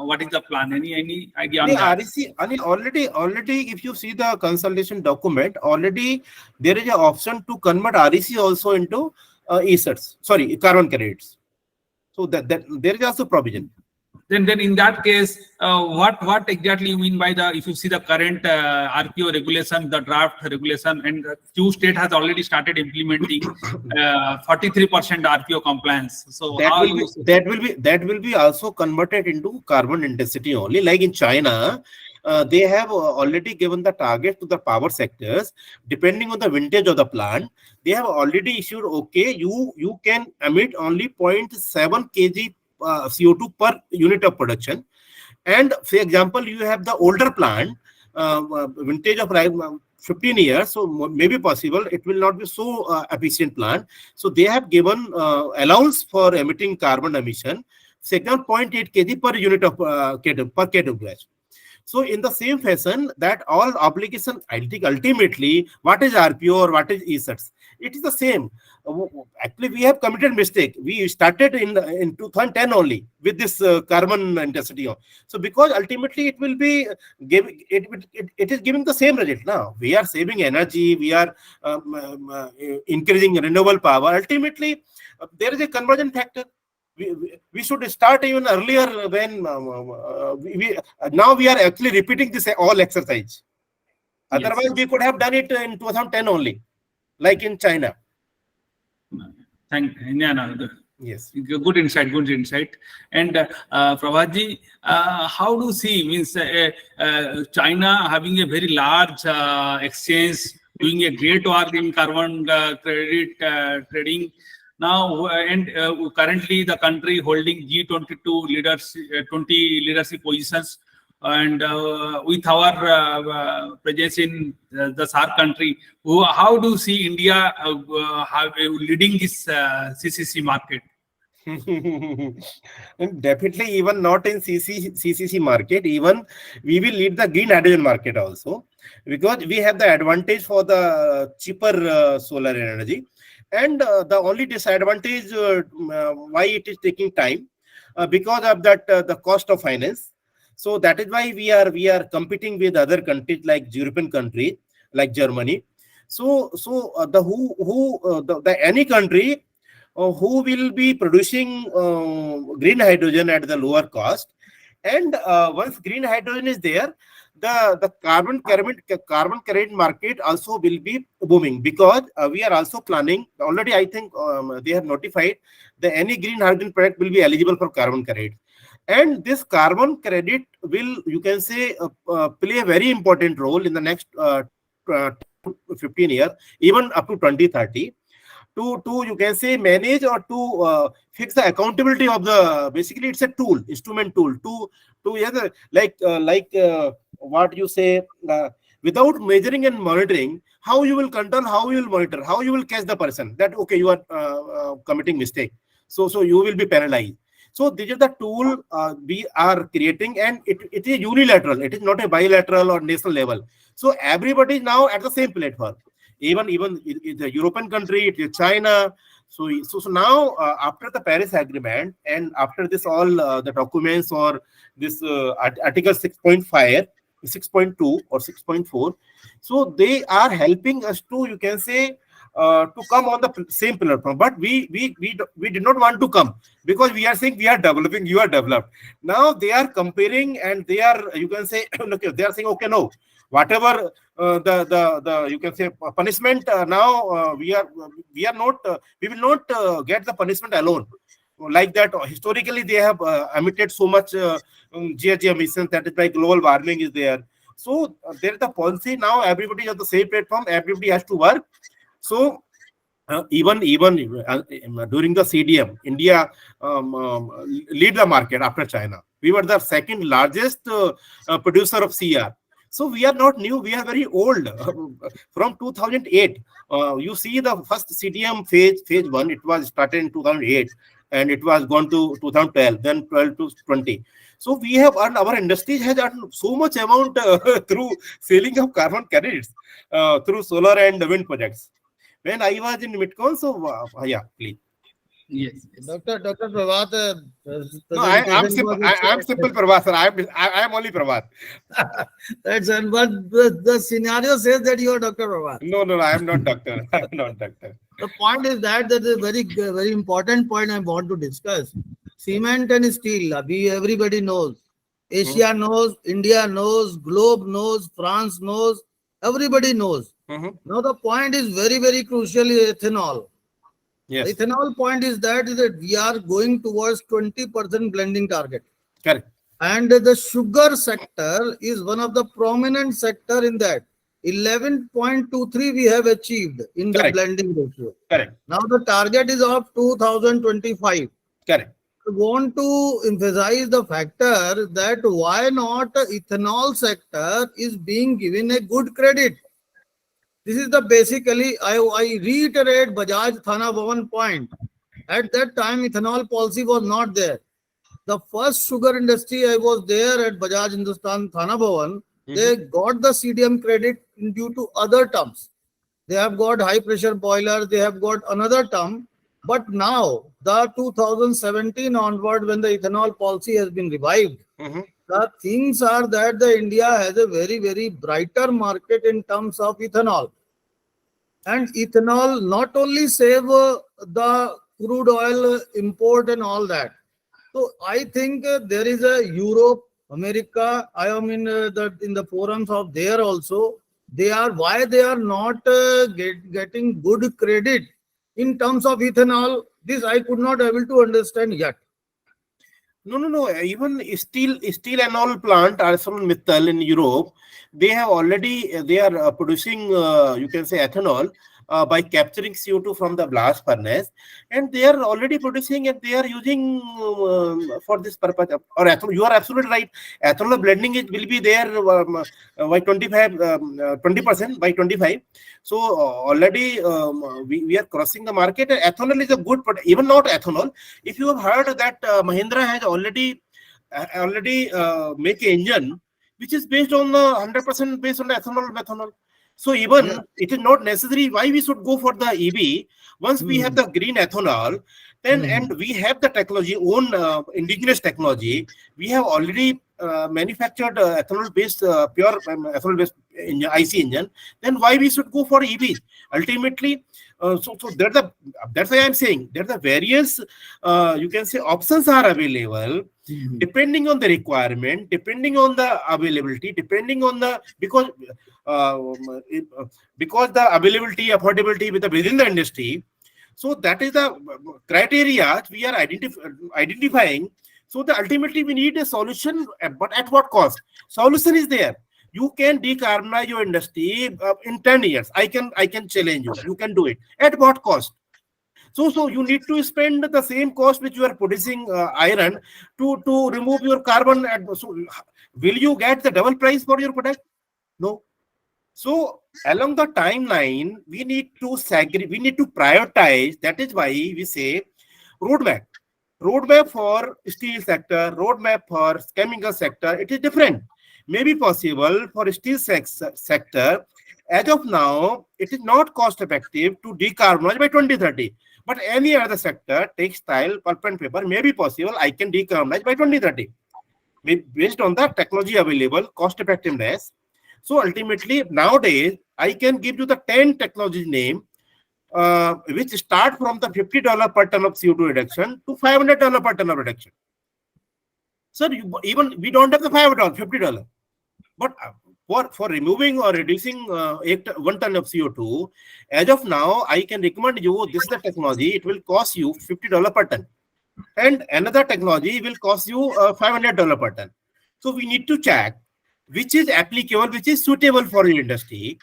what is the plan? Any idea on that? REC, already, if you see the consultation document, already there is an option to convert REC also into e-certs, sorry, carbon credits. So that there is also provision. Then in that case, what exactly you mean by if you see the current RPO regulation, the draft regulation, and few state has already started implementing 43% RPO compliance. So that will be also converted into carbon intensity only. Like in China, they have already given the target to the power sectors. Depending on the vintage of the plant, they have already issued, okay, you can emit only 0.7 kg CO2 per unit of production. And for example, you have the older plant, vintage of 15 years, so maybe possible it will not be so efficient plant. So they have given allowance for emitting carbon emission, say 0.8 kg per unit of per kWh. So in the same fashion, that all obligation, I think ultimately, what is RPO or what is e-certs? It is the same. Actually, we have committed mistake. We started in 2010 only with this carbon intensity. So because ultimately it will be it is giving the same result now. We are saving energy. We are increasing renewable power. Ultimately, there is a conversion factor. We should start even earlier when now we are actually repeating this all exercise. Otherwise, we could have done it in 2010 only, like in China. Yes. Good insight. And Prabhatji, how do you see, means China having a very large exchange, doing a great work in carbon credit trading now, and currently the country holding G22 leadership positions, and with our presence in the SAARC country, how do you see India leading this CCC market? Definitely, even not in CCC market, even we will lead the green hydrogen market also, because we have the advantage for the cheaper solar energy. And the only disadvantage why it is taking time, because of that the cost of finance. So that is why we are competing with other countries like European countries like Germany. So any country who will be producing green hydrogen at the lower cost, and once green hydrogen is there, the carbon credit market also will be booming, because we are also planning already. I think they have notified that any green hydrogen product will be eligible for carbon credit, and this carbon credit will, you can say, play a very important role in the next 15 years, even up to 2030. To you can say manage or to fix the accountability of the, basically it's a tool, instrument tool to what you say, without measuring and monitoring, how you will control, how you will monitor, how you will catch the person that okay, you are committing mistake, so you will be penalized. So this is the tool we are creating, and it is unilateral, it is not a bilateral or national level. So everybody is now at the same platform, even the European country, it is China. So now after the Paris Agreement and after this all the documents or this Article 6.5, 6.2 or 6.4, so they are helping us to, you can say, to come on the same platform. But we did not want to come, because we are saying we are developing, you are developed. Now they are comparing, and they are, you can say, okay, they are saying okay, no, whatever the you can say punishment, now we will not get the punishment alone like that. Historically they have emitted so much GHG emissions, that is why global warming is there. So there is the policy now, everybody is on the same platform, everybody has to work. So even during the CDM, India lead the market after China. We were the second largest producer of CER. So we are not new, we are very old. From 2008, you see the first CDM phase 1, it was started in 2008 and it was gone to 2012, then 12 to 20. So we have earned, our industry has earned so much amount through selling of carbon credits through solar and wind projects. When I was in Midcon, so yeah, please. Yes. Dr. Prabhat, No, I'm simple. I'm simple Prabhat, sir. I'm only Prabhat. That's but the scenario says that you are Dr. Prabhat. No, I am not doctor. I'm not doctor. The point is that is a very important point I want to discuss. Cement and steel, everybody knows. Asia knows, India knows, globe knows, France knows, everybody knows. Now the point is very crucial is ethanol. Yes. The ethanol point is that we are going towards 20% blending target. Correct. And the sugar sector is one of the prominent sector in that. 11.23 we have achieved in the Correct. blending ratio. Correct. Now the target is of 2025. Correct. I want to emphasize the factor that why not ethanol sector is being given a good credit. This is the basically, I reiterate Bajaj Thana Bhavan point. At that time, ethanol policy was not there. The first sugar industry, I was there at Bajaj Hindustan Thana Bhavan. They got the CDM credit due to other terms. They have got high pressure boilers. They have got another term. But now, the 2017 onward, when the ethanol policy has been revived, the things are that the India has a very brighter market in terms of ethanol. And ethanol not only save the crude oil import and all that. So I think there is a Europe, America. I am in the forums of there also. They are not getting good credit in terms of ethanol. This I could not able to understand yet. No. Even steel and all plant, ArcelorMittal in Europe, they are producing, you can say, ethanol by capturing CO2 from the blast furnace, and they are already producing and they are using for this purpose. Or ethanol, you are absolutely right. Ethanol blending will be there by 20% by 25. So already we are crossing the market. Ethanol is a good product. Even not ethanol. If you have heard that Mahindra has already make an engine which is based on 100% based on ethanol. So even it is not necessary why we should go for the EV. Once we have the green ethanol, then and we have the technology, own indigenous technology, we have already manufactured ethanol-based pure ethanol-based IC engine. Then why we should go for EVs? Ultimately, so that's why I'm saying there are various you can say options are available depending on the requirement, depending on the availability, depending on the because the availability, affordability within the industry. So that is the criteria we are identifying. So ultimately we need a solution, but at what cost? Solution is there. You can decarbonize your industry in 10 years. I can challenge you. You can do it. At what cost? So you need to spend the same cost which you are producing iron to remove your carbon. So will you get the double price for your product? No. So along the timeline, we need to prioritize. That is why we say roadmap. Roadmap for steel sector, roadmap for chemical sector, it is different. May be possible for steel sector. As of now, it is not cost effective to decarbonize by 2030. But any other sector, textile, pulp and paper, may be possible. I can decarbonize by 2030. Based on the technology available, cost effectiveness. So ultimately, nowadays, I can give you the 10 technology name, which start from the $50 per ton of CO2 reduction to $500 per ton of reduction. Sir, even we don't have the $50. But for removing or reducing 1 ton of CO2, as of now, I can recommend you this is the technology. It will cost you $50 per ton. And another technology will cost you $500 per ton. So we need to check which is applicable, which is suitable for your industry.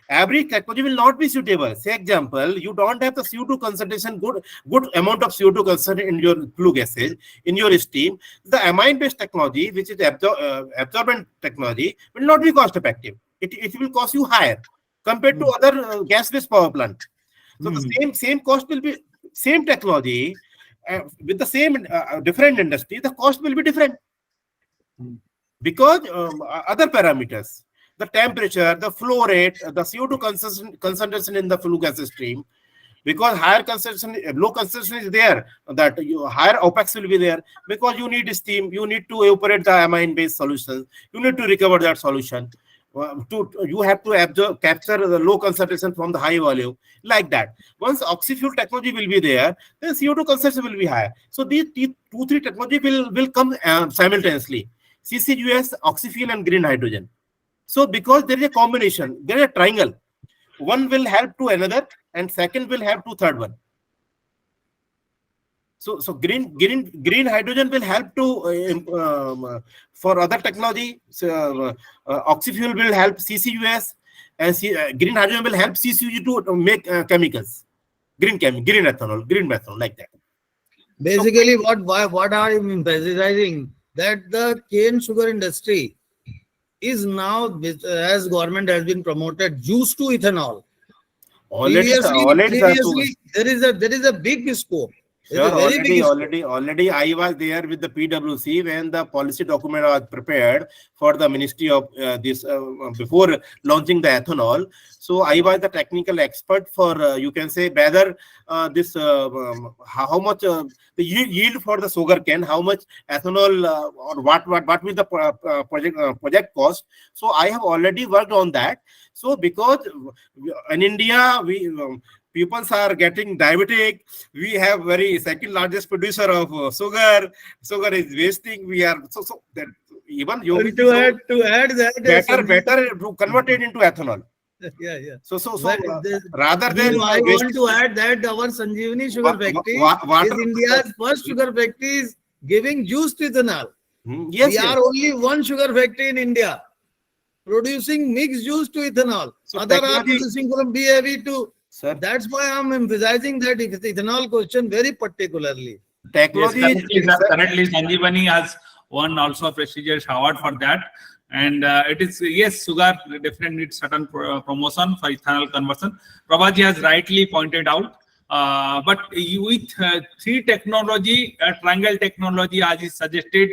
every technology will not be suitable. Say example, you don't have the CO2 concentration, good amount of CO2 concentration in your flue gases, in your steam. The amine-based technology, which is absorbent technology, will not be cost effective. It will cost you higher compared to other gas-based power plant. So the same cost will be, same technology with the same different industry, the cost will be different because other parameters, the temperature, the flow rate, the CO2 concentration in the flue gas stream, because higher concentration, low concentration is there, that higher OPEX will be there, because you need steam, you need to evaporate the amine-based solutions, you need to recover that solution. You have to capture the low concentration from the high volume, like that. Once oxy-fuel technology will be there, then CO2 concentration will be higher. So these two, three technology will come simultaneously: CCUS, oxy-fuel, and green hydrogen. So because there is a combination, there is a triangle. One will help to another, and second will help to third one. So green hydrogen will help to for other technology. So oxy-fuel will help CCUS, and green hydrogen will help CCUG to make chemicals, green ethanol, green methanol, like that. Basically, what I am emphasizing, that the cane sugar industry is now, as government has been promoted, juice to ethanol. Previously, there is a big scope. Sure, already I was there with the PwC when the policy document was prepared for the Ministry of this before launching the ethanol. So I was the technical expert for you can say whether this how much the yield for the sugar cane, how much ethanol or what will the project cost. So I have already worked on that. So because in India people are getting diabetic, we have very second largest producer of sugar. Sugar is wasting. We are so that even Yogi to add that better to convert it into ethanol. Yeah. So rather than I want to add that our Sanjeevani sugar factory is India's first sugar factory is giving juice to ethanol. Yes, we are only one sugar factory in India producing mixed juice to ethanol. So other are producing from BAV to. Sir, that's why I'm emphasizing that ethanol question very particularly. Technology. Yes, currently Sanjeevani has won also a prestigious award for that. And it is, yes, sugar definitely needs certain promotion for ethanol conversion. Prabhatji has rightly pointed out. But with three technology, triangle technology as is suggested,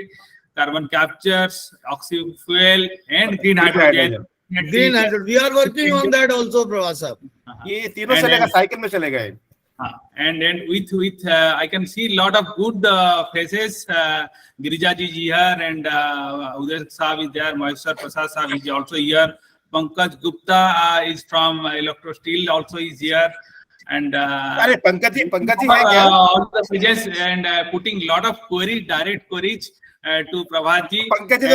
carbon captures, oxy fuel, and green hydrogen. Green hydrogen. We are working on that also, Prabhat. ये तीनों चलेगा, cycle में चलेगा. And then with I can see a lot of good faces. Girija ji here, and Uday Saab is there. Maheshwar Prasad Saab is also here. Pankaj Gupta is from Electro Steel, also is here. And Pankaj ji all the pages and putting a lot of direct queries to Prabhatji. Pankaj ji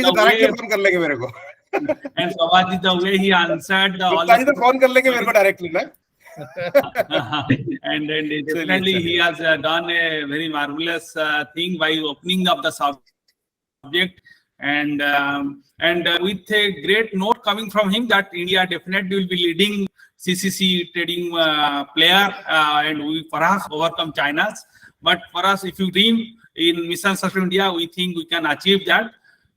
to directly phone kar lenge mere ko. And Prabhatji, the way he answered all the phone kar lenge mere ko directly na. And then definitely he has done a very marvelous thing by opening up the subject, and with a great note coming from him that India definitely will be leading CCC trading player, and we perhaps overcome China's. But for us, if you dream in Mission Sustainable India, we think we can achieve that.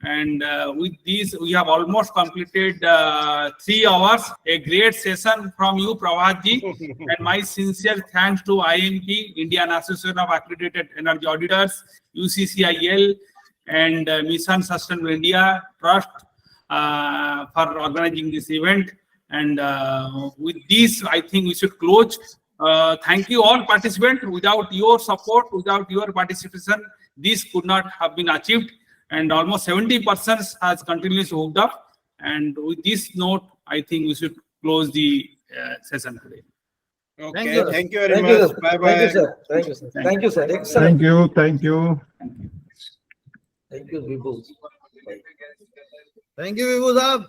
And with these, we have almost completed 3 hours. A great session from you, Prabhatji. And my sincere thanks to IMP, Indian Association of Accredited Energy Auditors, UCCIL, and Mission Sustainable India Trust for organizing this event. And with this, I think we should close. Thank you all participants. Without your support, without your participation, this could not have been achieved. And almost 70% has continuously hooked up. And with this note, I think we should close the session today. Okay, thank you very much. Bye-bye. Thank you, sir. Thank you, sir. Excellent. Thank you. Thank you, Vibhu. Thank you, Vibhu Saab.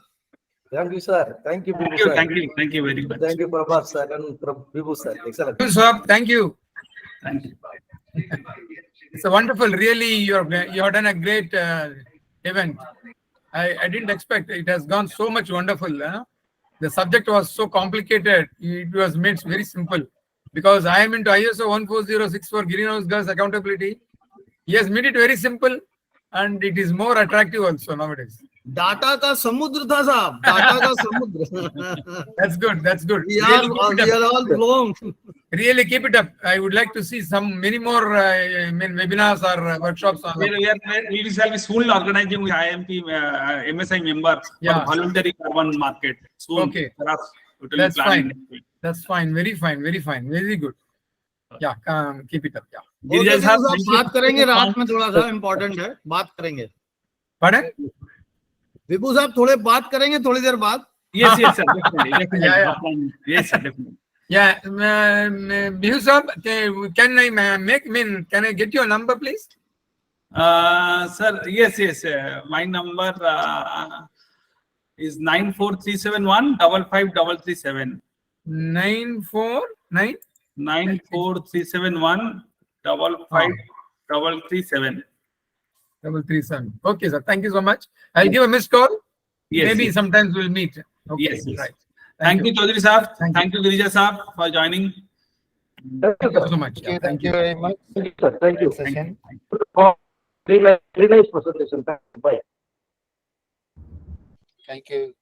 Thank you, sir. Thank you, Vibhu sir. Thank you very much. Thank you, Prabhat sir and Vibhu sir. Excellent. Thank you. Thank you. It's a wonderful, really, you have done a great event. I didn't expect it has gone so much wonderful. the subject was so complicated. It was made very simple because I am into ISO 14064 for greenhouse gas accountability. He has made it very simple and it is more attractive also nowadays. Data का समुद्र था साहब, data का समुद्र. That's good. That's good. We are all blown. Really keep it up. I would like to see many more webinars or workshops on that. We will be soon organizing with IMP MSI members Yeah. for voluntary carbon market. Soon. Okay. Totally That's planning. fine. That's fine. Very fine. Very fine. Very good. Yeah. Keep it up. Yeah. Okay Girija साहब, thank you. बात करेंगे रात में, थोड़ा सा important है, बात करेंगे. Pardon? विभू साहब थोड़े बात करेंगे थोड़ी देर बाद. Yes, yes, sir. Definitely. Definitely. Yeah, Yes, sir. Definitely. Yeah. Bihu sir, can I get your number, please? Sir, yes. My number is 94371 55337. 949 94371 55337. 337. Okay, sir. Thank you so much. I'll give a missed call. Yes, Maybe yes. sometimes we'll meet. Okay, Yes, yes. right. Thank you, Chaudhary Saab. Thank Thank you, Girija Saab, for joining. Thank you so much. Okay, Yeah, thank you very much. Thank you, sir. Thank you. Session. Very nice presentation. Bye. Thank you.